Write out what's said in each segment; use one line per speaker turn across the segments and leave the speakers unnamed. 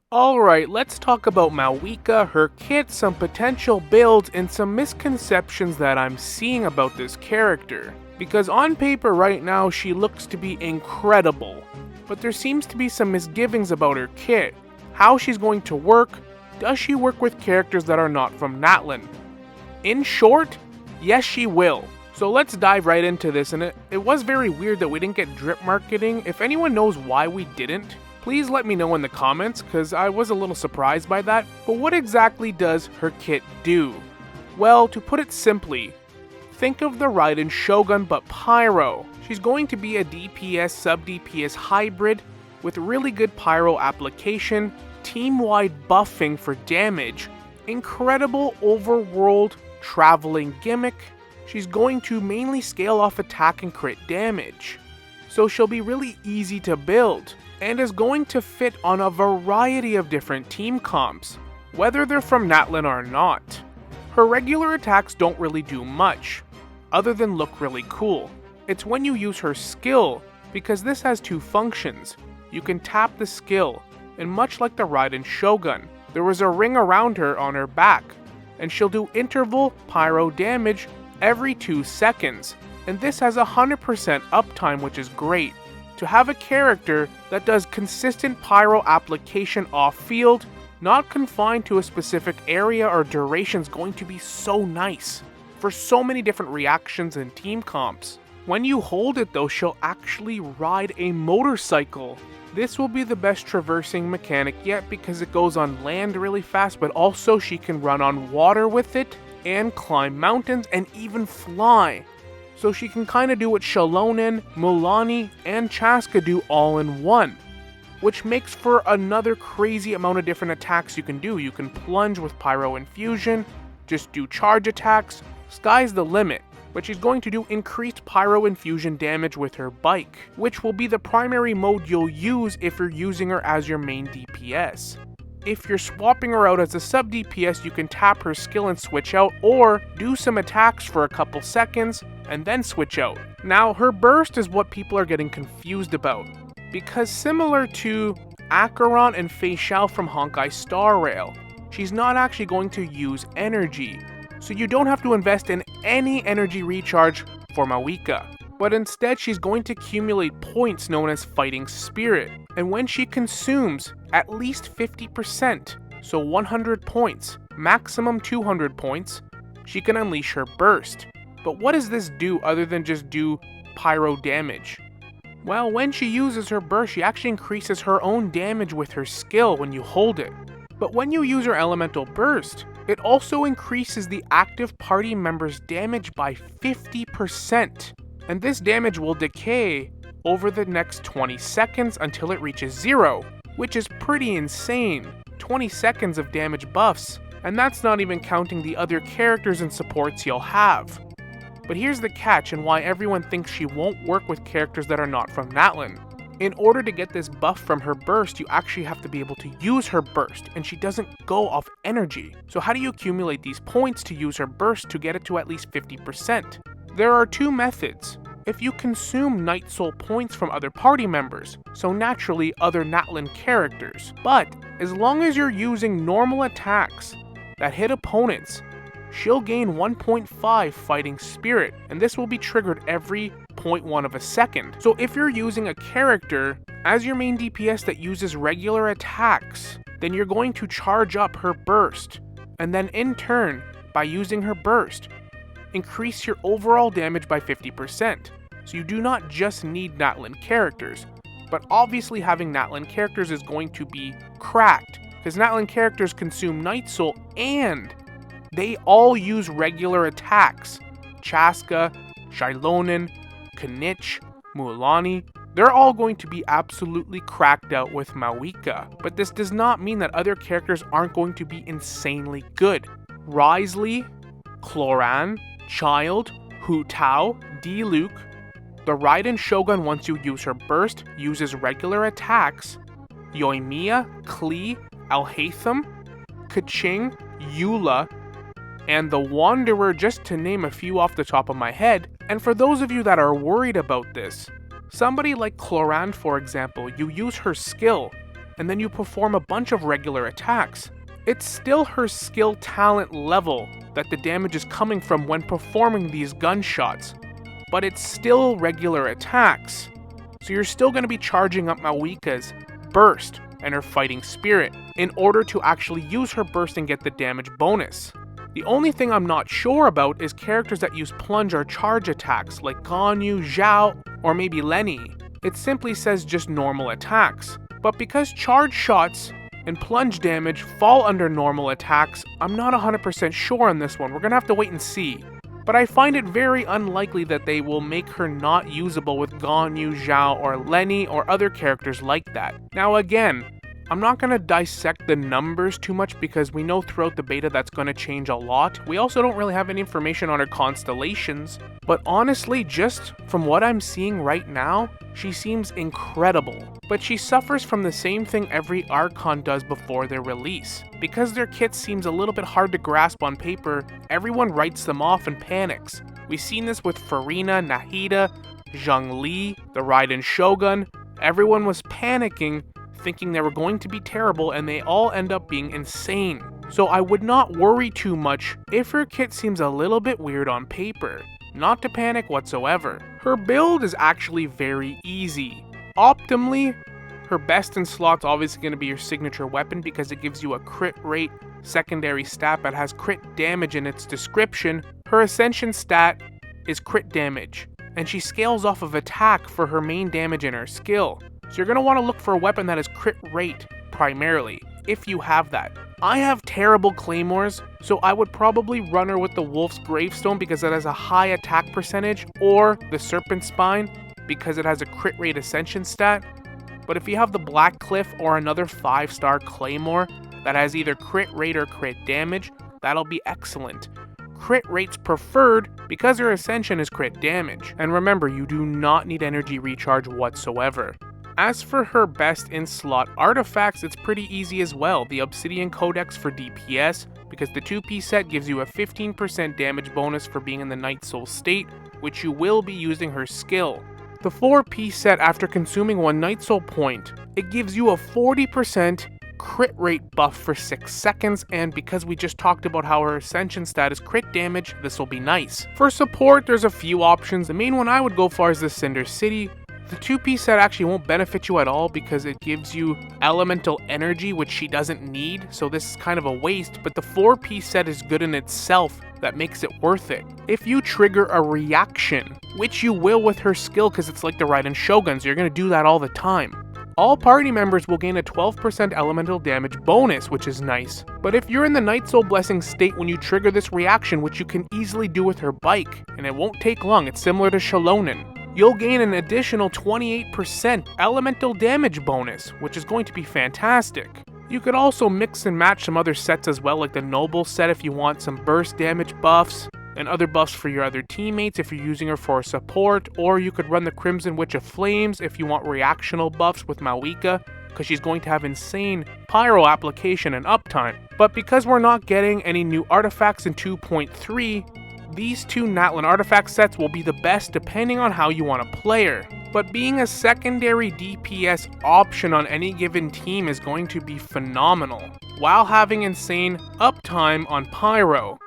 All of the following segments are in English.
Alright, let's talk about Mavuika, her kit, some potential builds, and some misconceptions that I'm seeing about this character. Because on paper right now, she looks to be incredible. But there seems to be some misgivings about her kit. How she's going to work, does she work with characters that are not from natlan? In short, yes she will. So let's dive right into this, and it was very weird that we didn't get drip marketing. If anyone knows why we didn't, please let me know in the comments, because I was a little surprised by that. But what exactly does her kit do? Well, to put it simply, think of the Raiden Shogun but Pyro. She's going to be a DPS sub-DPS hybrid with really good Pyro application, team-wide buffing for damage, incredible overworld traveling gimmick. She's going to mainly scale off attack and crit damage, so she'll be really easy to build, and is going to fit on a variety of different team comps, whether they're from natlan or not. Her regular attacks don't really do much, other than look really cool. It's when you use her skill, because this has two functions. You can tap the skill, and much like the Raiden Shogun, there is a ring around her on her back, and she'll do interval pyro damage every 2 seconds, and this has 100% uptime, which is great. To have a character that does consistent pyro application off-field, not confined to a specific area or duration, is going to be so nice for so many different reactions and team comps. When you hold it though, she'll actually ride a motorcycle. This will be the best traversing mechanic yet because it goes on land really fast, but also she can run on water with it, and climb mountains, and even fly. So she can kind of do what Shalonen, Mulaney, and Chaska do all in one, which makes for another crazy amount of different attacks you can do. You can plunge with Pyro Infusion, just do charge attacks, sky's the limit. But she's going to do increased Pyro Infusion damage with her bike, which will be the primary mode you'll use if you're using her as your main DPS. If you're swapping her out as a sub DPS, you can tap her skill and switch out, or do some attacks for a couple seconds and then switch out. Now, her burst is what people are getting confused about, because similar to Acheron and Fei Xiao from Honkai Star Rail, she's not actually going to use energy, so you don't have to invest in any energy recharge for Mavuika. But instead, she's going to accumulate points known as Fighting Spirit, and when she consumes at least 50%, so 100 points, maximum 200 points, she can unleash her burst. But what does this do other than just do pyro damage? Well, when she uses her burst, she actually increases her own damage with her skill when you hold it. But when you use her elemental burst, it also increases the active party member's damage by 50%. And this damage will decay over the next 20 seconds until it reaches 0, which is pretty insane. 20 seconds of damage buffs, and that's not even counting the other characters and supports you'll have. But here's the catch and why everyone thinks she won't work with characters that are not from natlan. In order to get this buff from her burst, you actually have to be able to use her burst, and she doesn't go off energy. So how do you accumulate these points to use her burst to get it to at least 50%? There are two methods. If you consume Night Soul points from other party members, so naturally other natlan characters. But as long as you're using normal attacks that hit opponents, she'll gain 1.5 Fighting Spirit, and this will be triggered every 0.1 of a second. So if you're using a character as your main DPS that uses regular attacks, then you're going to charge up her burst, and then in turn, by using her burst, increase your overall damage by 50%. So you do not just need natlan characters, but obviously having natlan characters is going to be cracked, because natlan characters consume Night Soul and they all use regular attacks. Chaska, Shilonen, Kanich, Mulaney, they're all going to be absolutely cracked out with Mavuika. But this does not mean that other characters aren't going to be insanely good. Wriothesley, Cloran, Child, Hu Tao, D-Luke, the Raiden Shogun once you use her burst uses regular attacks, Yoimiya, Klee, Alhaitham, Kaching, Eula, and the Wanderer, just to name a few off the top of my head. And for those of you that are worried about this, somebody like Cloran, for example, you use her skill, and then you perform a bunch of regular attacks. It's still her skill talent level that the damage is coming from when performing these gunshots, but it's still regular attacks. So you're still going to be charging up Mavuika's burst and her fighting spirit in order to actually use her burst and get the damage bonus. The only thing I'm not sure about is characters that use plunge or charge attacks like Ganyu, Zhao, or maybe Lenny. It simply says just normal attacks. But because charge shots and plunge damage fall under normal attacks, I'm not 100% sure on this one. We're gonna have to wait and see. But I find it very unlikely that they will make her not usable with Ganyu, Zhao, or Lenny, or other characters like that. Now again, I'm not going to dissect the numbers too much because we know throughout the beta that's going to change a lot. We also don't really have any information on her constellations. But honestly, just from what I'm seeing right now, she seems incredible. But she suffers from the same thing every Archon does before their release. Because their kit seems a little bit hard to grasp on paper, everyone writes them off and panics. We've seen this with Farina, Nahida, Zhongli, the Raiden Shogun. Everyone was panicking, thinking they were going to be terrible, and they all end up being insane. So I would not worry too much if her kit seems a little bit weird on paper. Not to panic whatsoever. Her build is actually very easy. Optimally, her best in slot's obviously going to be your signature weapon because it gives you a crit rate secondary stat that has crit damage in its description. Her ascension stat is crit damage, and she scales off of attack for her main damage in her skill. So you're going to want to look for a weapon that is crit rate primarily, if you have that. I have terrible claymores, so I would probably run her with the Wolf's Gravestone because it has a high attack percentage, or the Serpent Spine because it has a crit rate ascension stat. But if you have the Black Cliff or another 5-star claymore that has either crit rate or crit damage, that'll be excellent. Crit rate's preferred because her ascension is crit damage. And remember, you do not need energy recharge whatsoever. As for her best in slot artifacts, it's pretty easy as well. The Obsidian Codex for DPS, because the 2-piece set gives you a 15% damage bonus for being in the Night Soul state, which you will be using her skill. The 4-piece set, after consuming 1 Night Soul point, it gives you a 40% crit rate buff for 6 seconds, and because we just talked about how her ascension stat is crit damage, this will be nice. For support, there's a few options. The main one I would go for is the Cinder City. The 2-piece set actually won't benefit you at all because it gives you elemental energy, which she doesn't need, so this is kind of a waste, but the 4-piece set is good in itself. That makes it worth it. If you trigger a reaction, which you will with her skill because it's like the Raiden Shoguns, you're going to do that all the time. All party members will gain a 12% elemental damage bonus, which is nice. But if you're in the Night Soul Blessing state when you trigger this reaction, which you can easily do with her bike, and it won't take long, it's similar to Shalonen, you'll gain an additional 28% elemental damage bonus, which is going to be fantastic. You could also mix and match some other sets as well, like the Noble set if you want some burst damage buffs, and other buffs for your other teammates if you're using her for support, or you could run the Crimson Witch of Flames if you want reactional buffs with Mavuika, because she's going to have insane pyro application and uptime. But because we're not getting any new artifacts in 2.3, these 2 natlan artifact sets will be the best depending on how you want to play her. But being a secondary DPS option on any given team is going to be phenomenal, while having insane uptime on Pyro.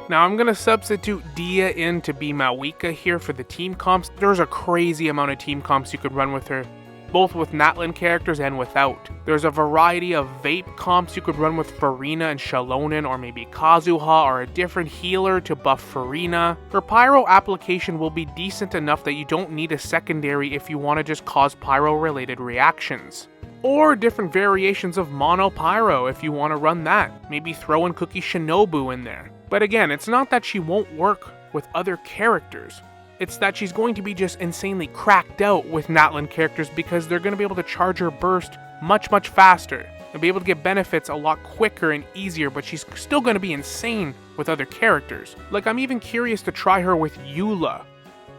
Now I'm going to substitute Dia in to be Mavuika here for the team comps. There's a crazy amount of team comps you could run with her, both with natlan characters and without. There's a variety of vape comps you could run with Farina and Shalonen, or maybe Kazuha, or a different healer to buff Farina. Her pyro application will be decent enough that you don't need a secondary if you want to just cause pyro related reactions. Or different variations of mono pyro if you want to run that. Maybe throw in Cookie Shinobu in there. But again, it's not that she won't work with other characters. It's that she's going to be just insanely cracked out with natlan characters because they're going to be able to charge her burst much faster and be able to get benefits a lot quicker and easier, but she's still going to be insane with other characters. Like, I'm even curious to try her with Eula,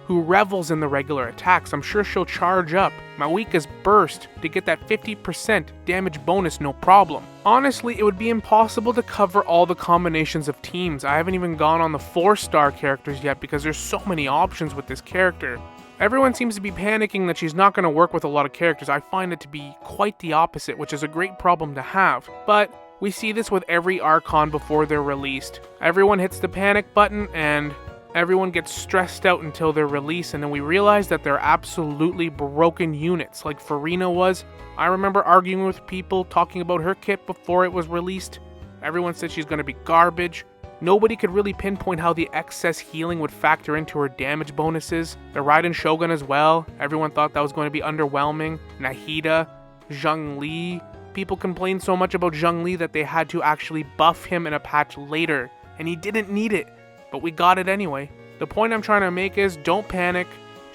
who revels in the regular attacks. I'm sure she'll charge up Mavuika's burst to get that 50% damage bonus no problem. Honestly, it would be impossible to cover all the combinations of teams. I haven't even gone on the 4-star characters yet because there's so many options with this character. Everyone seems to be panicking that she's not going to work with a lot of characters. I find it to be quite the opposite, which is a great problem to have. But we see this with every Archon before they're released. Everyone hits the panic button and everyone gets stressed out until they're released, and then we realize that they're absolutely broken units, like Farina was. I remember arguing with people talking about her kit before it was released. Everyone said she's going to be garbage. Nobody could really pinpoint how the excess healing would factor into her damage bonuses. The Raiden Shogun as well. Everyone thought that was going to be underwhelming. Nahida, Zhongli. People complained so much about Zhongli that they had to actually buff him in a patch later, and he didn't need it, but we got it anyway. The point I'm trying to make is, don't panic.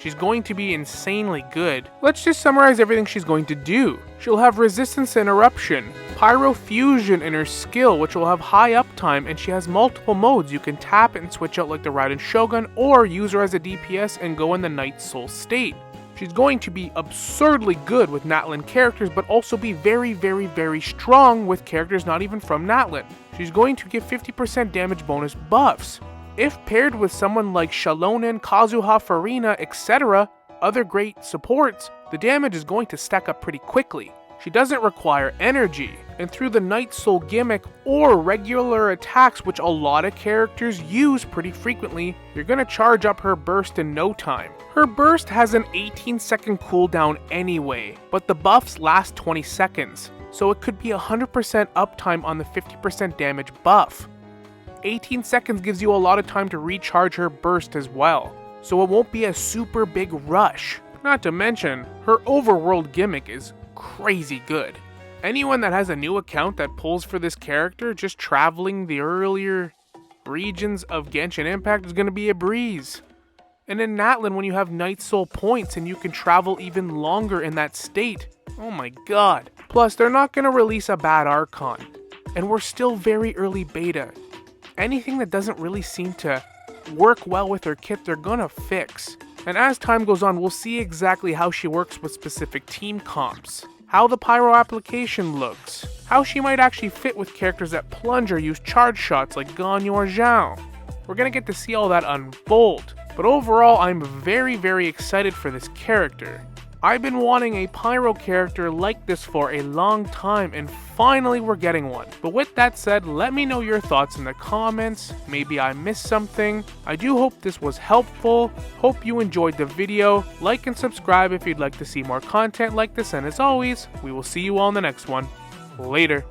She's going to be insanely good. Let's just summarize everything she's going to do. She'll have resistance to interruption, pyro fusion in her skill, which will have high uptime, and she has multiple modes. You can tap it and switch out like the Raiden Shogun, or use her as a DPS and go in the Night Soul state. She's going to be absurdly good with natlan characters, but also be very, very, very strong with characters not even from natlan. She's going to give 50% damage bonus buffs. If paired with someone like Shalonen, Kazuha, Farina, etc., other great supports, the damage is going to stack up pretty quickly. She doesn't require energy, and through the Night Soul gimmick or regular attacks, which a lot of characters use pretty frequently, you're going to charge up her burst in no time. Her burst has an 18-second cooldown anyway, but the buffs last 20 seconds, so it could be 100% uptime on the 50% damage buff. 18 seconds gives you a lot of time to recharge her burst as well, so it won't be a super big rush. Not to mention, her overworld gimmick is crazy good. Anyone that has a new account that pulls for this character, just traveling the earlier regions of Genshin Impact is going to be a breeze. And in natlan, when you have Night Soul points and you can travel even longer in that state, oh my god. Plus, they're not going to release a bad Archon, and we're still very early beta. Anything that doesn't really seem to work well with her kit, they're gonna fix. And as time goes on, we'll see exactly how she works with specific team comps, how the Pyro application looks, how she might actually fit with characters that plunge or use charge shots like Ganyu or Zhao. We're gonna get to see all that unfold, but overall I'm very, very excited for this character. I've been wanting a Pyro character like this for a long time, and finally we're getting one. But with that said, let me know your thoughts in the comments. Maybe I missed something. I do hope this was helpful. Hope you enjoyed the video. Like and subscribe if you'd like to see more content like this, and as always, we will see you all in the next one. Later.